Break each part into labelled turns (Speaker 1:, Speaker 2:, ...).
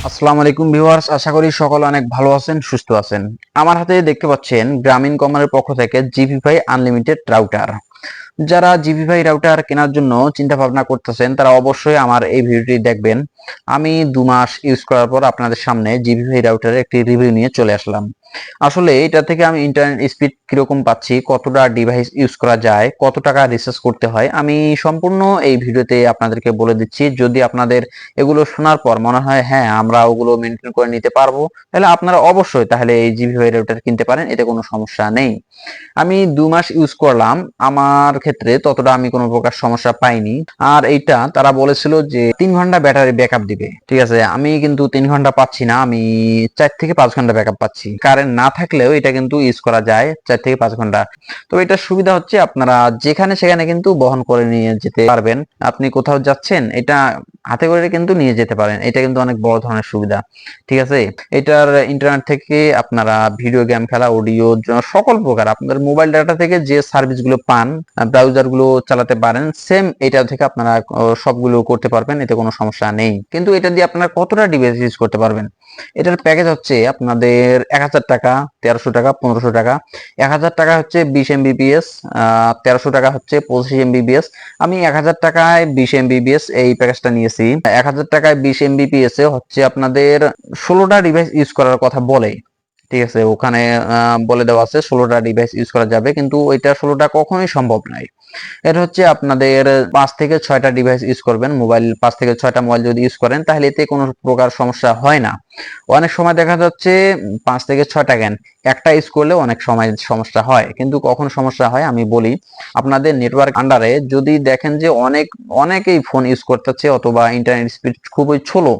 Speaker 1: আসসালামু আলাইকুম ভিউয়ার্স, আশা করি সকলে অনেক ভালো আছেন, সুস্থ আছেন। আমার হাতে দেখতে পাচ্ছেন গ্রামীণ কমারের পক্ষ থেকে জিপিফাই আনলিমিটেড রাউটার। যারা জিপিফাই রাউটার কেনার জন্য চিন্তা ভাবনা করতেছেন তারা অবশ্যই আমার এই ভিডিওটি দেখবেন। আমি 2 মাস ইউজ করার পর আপনাদের সামনে জিপিফাই রাউটারের একটি রিভিউ নিয়ে চলে আসলাম। আসলে এটা থেকে আমি ইন্টারনেট স্পিড কিরকম পাচ্ছি, কতটা ডিভাইস ইউজ করা যায়, কত টাকা রিচার্জ করতে হয়, আমি সম্পূর্ণ এই ভিডিওতে আপনাদেরকে বলে দিচ্ছি। যদি আপনাদের এগুলো শোনার পর মনে হয় হ্যাঁ আমরা ওগুলো মেনটেন করে নিতে পারবো, তাহলে আপনারা অবশ্যই তাহলে এই জিপিফাই রাউটার কিনতে পারেন, এতে কোনো সমস্যা নেই। আমি 2 মাস ইউজ করলাম, আমার ক্ষেত্রে ততটা আমি কোনো প্রকার সমস্যা পাইনি। আর এইটা তারা বলেছিল যে 3 ঘন্টা ব্যাটারি ব্যাকআপ দিবে, ঠিক আছে। আমি কিন্তু 3 ঘন্টা পাচ্ছি না, আমি 4 থেকে 5 ঘন্টা ব্যাকআপ পাচ্ছি। কারেন্ট না থাকলেও এটা কিন্তু ইউজ করা যায় 4 থেকে 5 ঘন্টা। তো এটা সুবিধা হচ্ছে আপনারা যেখানে সেখানে কিন্তু বহন করে নিয়ে যেতে পারবেন। আপনি কোথাও যাচ্ছেন, এটা হাতে করে কিন্তু নিয়ে যেতে পারেন, এটা কিন্তু অনেক বড় ধরনের সুবিধা, ঠিক আছে। এটার ইন্টারনেট থেকে আপনারা ভিডিও গেম খেলা, অডিও, সকল প্রকার আপনাদের মোবাইল ডাটা থেকে যে সার্ভিস গুলো পান, ব্রাউজার গুলো চালাতে পারেন, সেম এটা থেকে আপনারা সবগুলো করতে পারবেন, এতে কোনো সমস্যা নেই। কিন্তু এটা দিয়ে আপনারা কতটা ডিভাইস ইউজ করতে পারবেন, এটার প্যাকেজ হচ্ছে আপনাদের 1000 টাকা, 1300 টাকা, 1500 টাকা। 1000 টাকা হচ্ছে 20 MBPS, 1300 টাকা হচ্ছে 25 MBPS। আমি 1000 টাকায় 20 MBPS এই প্যাকেজটা নিয়েছি। 1000 টাকায় 20 MBPS এ হচ্ছে আপনাদের 16টা ডিভাইস ইউজ করার কথা বলে, ঠিক আছে। ওখানে বলে দেওয়া আছে 16টা ডিভাইস ইউজ করা যাবে, কিন্তু ওইটা 16টা কখনোই সম্ভব নয়। এটা হচ্ছে আপনাদের 5 থেকে 6টা ডিভাইস ইউজ করবেন, মোবাইল 5 থেকে 6টা মোবাইল যদি ইউজ করেন তাহলে এতে কোনো প্রকার সমস্যা হয় না। অনেক সময় দেখা যাচ্ছে 5 থেকে 6টা কেন, একটা ইউজ করলে অনেক সময় সমস্যা হয়। কিন্তু কখন সমস্যা হয় আমি বলি, আপনাদের নেটওয়ার্ক আন্ডারে যদি দেখেন যে অনেকেই ফোন ইউজ করতেছে অথবা ইন্টারনেট স্পিড খুবই স্লো,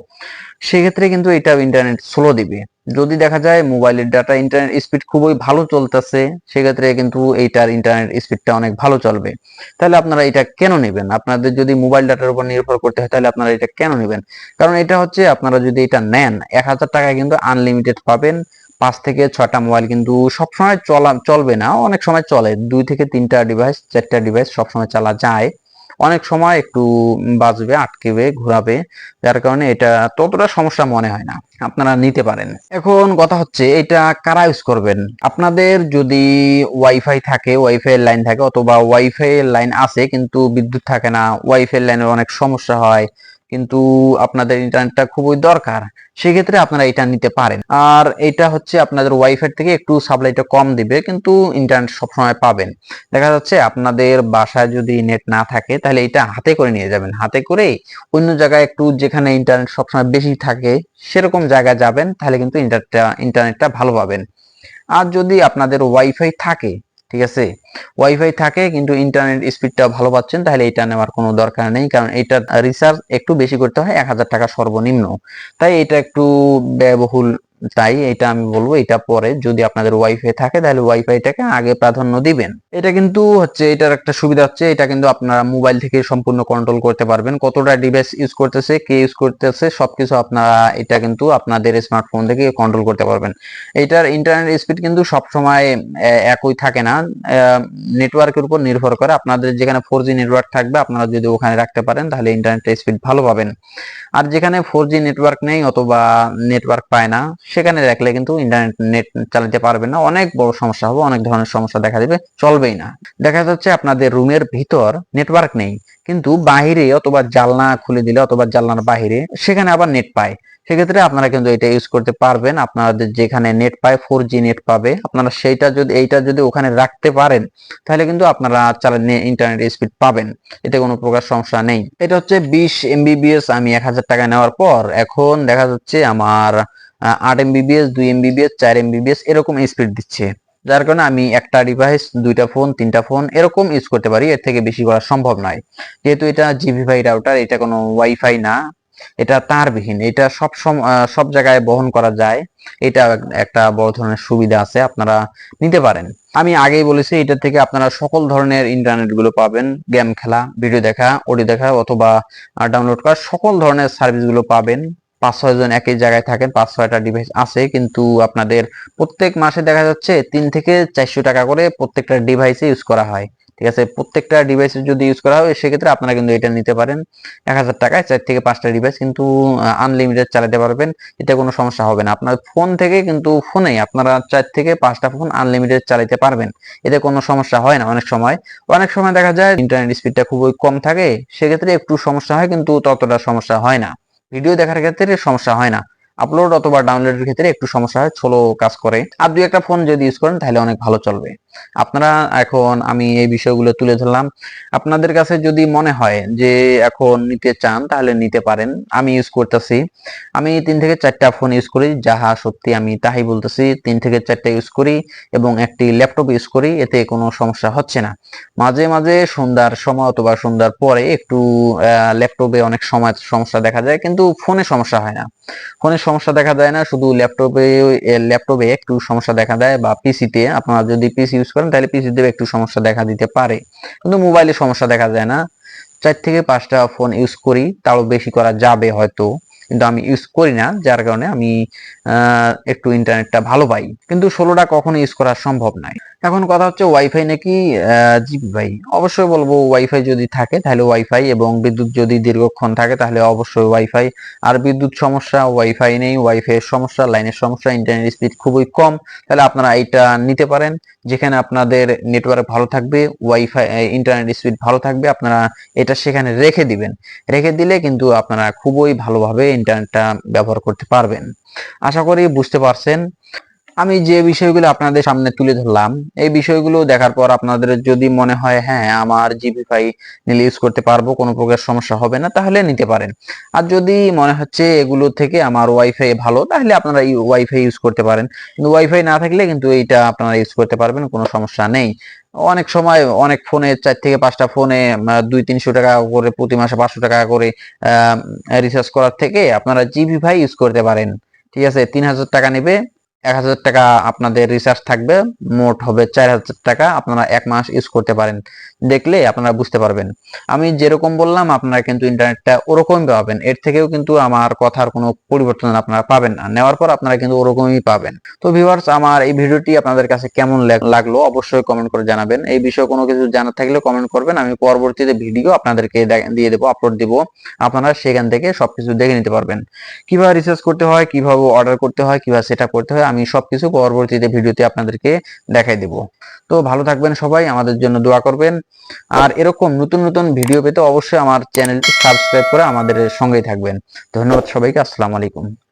Speaker 1: সেক্ষেত্রে কিন্তু এটা ইন্টারনেট স্লো দিবে। যদি দেখা যায় মোবাইলের ডাটা ইন্টারনেট স্পিড খুবই ভালো চলতেছে, সেক্ষেত্রে কিন্তু এইটার ইন্টারনেট স্পিডটা অনেক ভালো চলবে। তাহলে আপনারা এটা কেন নেবেন? আপনাদের যদি মোবাইল ডাটার উপর নির্ভর করতে হয় তাহলে আপনারা এটা কেন নেবেন? কারণ এটা হচ্ছে আপনারা যদি এটা নেন 1000 টাকায় কিন্তু আনলিমিটেড পাবেন। 5 থেকে 6টা মোবাইল কিন্তু সবসময় চলবে না, অনেক সময় চলে, 2 থেকে 3টা ডিভাইস, 4টা ডিভাইস সবসময় চালা যায়। অনেক সময় একটু বাজবে, আটকেবে, ঘোরাবে, যার কারণে এটা ততটা সমস্যা মনে হয় না, আপনারা নিতে পারেন। এখন কথা হচ্ছে এটা কারা ইউজ করবেন। আপনাদের যদি ওয়াইফাই থাকে, ওয়াইফাই এর লাইন থাকে, অথবা ওয়াইফাই এর লাইন আছে কিন্তু বিদ্যুৎ থাকে না, ওয়াইফাই লাইনের অনেক সমস্যা হয়, কিন্তু আপনাদের ইন্টারনেটটা খুবই দরকার, সেক্ষেত্রে আপনারা এটা নিতে পারেন। আর এটা হচ্ছে আপনাদের ওয়াইফাই থেকে একটু সাপ্লাইটা কম দিবে, কিন্তু ইন্টারনেট সবসময় পাবেন। দেখা যাচ্ছে আপনাদের বাসায় যদি নেট না থাকে তাহলে এটা হাতে করে নিয়ে যাবেন, হাতে করে অন্য জায়গায় একটু যেখানে ইন্টারনেট সবসময় বেশি থাকে সেরকম জায়গায় যাবেন, তাহলে কিন্তু ইন্টারনেটটা ভালো পাবেন। আর যদি আপনাদের ওয়াইফাই থাকে, ঠিক আছে, ওয়াইফাই থাকে কিন্তু ইন্টারনেট স্পিডটা ভালো পাচ্ছেন, তাহলে এটা নেওয়ার কোনো দরকার নেই, কারণ এটার রিচার্জ একটু বেশি করতে হয়, 1000 টাকা সর্বনিম্ন। তাই এটা একটু ব্যয়বহুল। তাই এটা আমি বলবো এটা পরে, যদি আপনাদের ওয়াইফাই থাকে তাহলে ওয়াইফাইটাকে আগে প্রাধান্য দিবেন। এটা কিন্তু হচ্ছে এটার একটা সুবিধা হচ্ছে এটা কিন্তু আপনারা মোবাইল থেকে সম্পূর্ণ কন্ট্রোল করতে পারবেন, কতটা ডিভাইস ইউজ করতেছে, কে ইউজ করতেছে, সবকিছু আপনারা এটা কিন্তু আপনাদের স্মার্টফোন থেকে কন্ট্রোল করতে পারবেন। এটার ইন্টারনেট স্পিড কিন্তু সব সময় একই থাকে না, নেটওয়ার্কের উপর নির্ভর করে। আপনাদের যেখানে 4G নেটওয়ার্ক থাকবে আপনারা যদি ওখানে রাখতে পারেন তাহলে ইন্টারনেট স্পিড ভালো পাবেন। আর যেখানে 4G নেটওয়ার্ক নেই অথবা নেটওয়ার্ক পায় না, সেখানে রাখলে কিন্তু নেট চালাতে পারবেন না, অনেক বড় সমস্যা হবে, অনেক ধরনের সমস্যা দেখা দিবে, চলবেই না। দেখা যাচ্ছে আপনাদের রুমের ভিতর নেটওয়ার্ক নেই, কিন্তু বাহিরে অথবা জানলা খুলে দিলে অথবা জানলার বাহিরে সেখানে আবার নেট পায়, সেক্ষেত্রে আপনারা কিন্তু এটা ইউজ করতে পারবেন। আপনাদের যেখানে নেট পায়, 4G নেট পাবে, আপনারা এইটা যদি ওখানে রাখতে পারেন তাহলে কিন্তু আপনারা ইন্টারনেট স্পিড পাবেন, এতে কোনো প্রকার সমস্যা নেই। এটা হচ্ছে 20 MBPS আমি 1000 টাকা নেওয়ার পর এখন দেখা যাচ্ছে আমার 8 MBPS, 2 MBPS, 4 MBPS এরকম স্পিড দিচ্ছে, যার কারণে আমি একটা ডিভাইস, 2টা ফোন, 3টা ফোন এরকম ইউজ করতে পারি, এর থেকে বেশি করা সম্ভব নয়। যেহেতু এটা জিপিফাই রাউটার, এটা কোনো ওয়াইফাই না, এটা তারবিহীন, এটা সব জায়গায় বহন করা যায়, এটা একটা বড় ধরনের সুবিধা আছে, আপনারা নিতে পারেন। আমি আগেই বলেছি এটা থেকে আপনারা সকল ধরনের ইন্টারনেট গুলো পাবেন, গেম খেলা, ভিডিও দেখা, অডিও দেখা অথবা ডাউনলোড করা সকল ধরনের সার্ভিস গুলো পাবেন। 5-6 জন একই জায়গায় থাকেন, 5-6টা ডিভাইস আছে, কিন্তু আপনাদের প্রত্যেক মাসে দেখা যাচ্ছে 3 থেকে 400 টাকা করে প্রত্যেকটা ডিভাইসে ইউজ করা হয়, ঠিক আছে, প্রত্যেকটা ডিভাইসে যদি ইউজ করা হয় সেক্ষেত্রে আপনারা কিন্তু এটা নিতে পারেন 1000 টাকায় 4 থেকে 5টা ডিভাইস কিন্তু আনলিমিটেড চালাতে পারবেন। এতে কোনো সমস্যা হবে না। আপনার ফোন থেকে কিন্তু ফোনেই আপনারা 4 থেকে 5টা ফোন আনলিমিটেড চালাতে পারবেন। এতে কোনো সমস্যা হয় না। অনেক সময় দেখা যায় ইন্টারনেট স্পিডটা খুবই কম থাকে, সেক্ষেত্রে একটু সমস্যা হয়, কিন্তু ততটা সমস্যা হয় না। ভিডিও দেখার ক্ষেত্রে সমস্যা হয় না, আপলোড অথবা ডাউনলোডের ক্ষেত্রে একটু সমস্যা হয়, স্লো কাজ করে। আর দুই একটা ফোন যদি ইউজ করেন তাহলে অনেক ভালো চলবে। আপনারা এখন আমি এই বিষয়গুলো তুলে ধরলাম। আপনাদের কাছে যদি মনে হয় যে এখন নিতে চান তাহলে নিতে পারেন। আমি ইউজ করতেছি, আমি 3 থেকে 4টা ফোন ইউজ করি, যাহা সত্যি আমি তাই বলতেছি। 3 থেকে 4টা ইউজ করি এবং একটি ল্যাপটপ ইউজ করি, এতে কোনো সমস্যা হচ্ছে না। মাঝে মাঝে সন্ধ্যার সময় অথবা সন্ধ্যার পরে একটু ল্যাপটপে অনেক সময় সমস্যা দেখা যায়, কিন্তু ফোনে সমস্যা হয় না। ফোনে সমস্যা দেখা যায় না, শুধু ল্যাপটপে একটু সমস্যা দেখা দেয়, বা পিসিতে আপনারা যদি পিসি ইউজ করেন তাহলে পিসিতে একটু সমস্যা দেখা দিতে পারে, কিন্তু মোবাইলে সমস্যা দেখা যায় না। 4 থেকে 5টা ফোন ইউজ করি, তাও বেশি করা যাবে হয়তো, কিন্তু আমি ইউজ করি না, যার কারণে আমি একটু ইন্টারনেটটা ভালো পাই, কিন্তু 16টা কখনো ইউজ করা সম্ভব নয়। এখন কথা হচ্ছে ওয়াইফাই নাকি জিপি ভাই, অবশ্যই বলবো ওয়াইফাই যদি থাকে তাহলে ওয়াইফাই, এবং বিদ্যুৎ যদি দীর্ঘক্ষণ থাকে তাহলে অবশ্যই ওয়াইফাই। আর বিদ্যুৎ সমস্যা, ওয়াইফাই নেই, ওয়াইফাই এর সমস্যা, লাইনের সমস্যা, ইন্টারনেট স্পিড খুবই কম, তাহলে আপনারা এটা নিতে পারেন। যেখানে আপনাদের নেটওয়ার্ক ভালো থাকবে, ওয়াইফাই ইন্টারনেট স্পিড ভালো থাকবে, আপনারা এটা সেখানে রেখে দিবেন। রেখে দিলে কিন্তু আপনারা খুবই ভালোভাবে ইন্টারনেটটা ব্যবহার করতে পারবেন। আশা করি বুঝতে পারছেন। আমি যে বিষয়গুলো আপনাদের সামনে তুলে ধরলাম, এই বিষয়গুলো দেখার পর আপনাদের যদি মনে হয় হ্যাঁ আমার জিপিফাই নিলে ইউজ করতে পারবো, কোনো প্রকার সমস্যা হবে না, তাহলে নিতে পারেন। আর যদি মনে হচ্ছে এগুলো থেকে আমার ওয়াইফাই ভালো, তাহলে আপনারা ওয়াইফাই ইউজ করতে পারেন। কিন্তু ওয়াইফাই না থাকলে কিন্তু এইটা আপনারা ইউজ করতে পারবেন, কোনো সমস্যা নেই। অনেক সময় অনেক ফোনে 4 থেকে 5টা ফোনে 200-300 টাকা করে প্রতি মাসে 500 টাকা করে রিচার্জ করার থেকে আপনারা জিপিফাই ইউজ করতে পারেন। ঠিক আছে, 3000 টাকা নেবে, 1000 টাকা আপনাদের রিচার্জ থাকবে, মোট হবে 4000 টাকা, আপনারা 1 মাস ইউজ করতে পারেন। দেখলে আপনারা বুঝতে পারবেন। আমি যেরকম বললাম আপনারা কিন্তু ইন্টারনেটটা ওরকমই পাবেন, এর থেকেও কিন্তু আমার কথার কোনো পরিবর্তন আপনারা পাবেন না, নেওয়ার পর আপনারা কিন্তু ওরকমই পাবেন। তো ভিউয়ার্স, আমার এই ভিডিওটি আপনাদের কাছে কেমন লাগলো অবশ্যই কমেন্ট করে জানাবেন। এই বিষয়ে কোনো কিছু জানার থাকলে কমেন্ট করবেন, আমি পরবর্তীতে ভিডিও আপনাদেরকে দিয়ে দেবো, আপলোড দিব, আপনারা সেখান থেকে সবকিছু দেখে নিতে পারবেন। কিভাবে রিসার্চ করতে হয়, কিভাবে অর্ডার করতে হয়, কিভাবে সেট আপ করতে হয়, আমি সবকিছু পরবর্তীতে ভিডিওতে আপনাদেরকে দেখাই দেব। তো ভালো থাকবেন সবাই, আমাদের জন্য দোয়া করবেন। আর এরকম নতুন নতুন ভিডিও পেতে অবশ্যই আমার চ্যানেলটি সাবস্ক্রাইব করে আমাদের সঙ্গেই থাকবেন। ধন্যবাদ সবাইকে, আসসালামু আলাইকুম।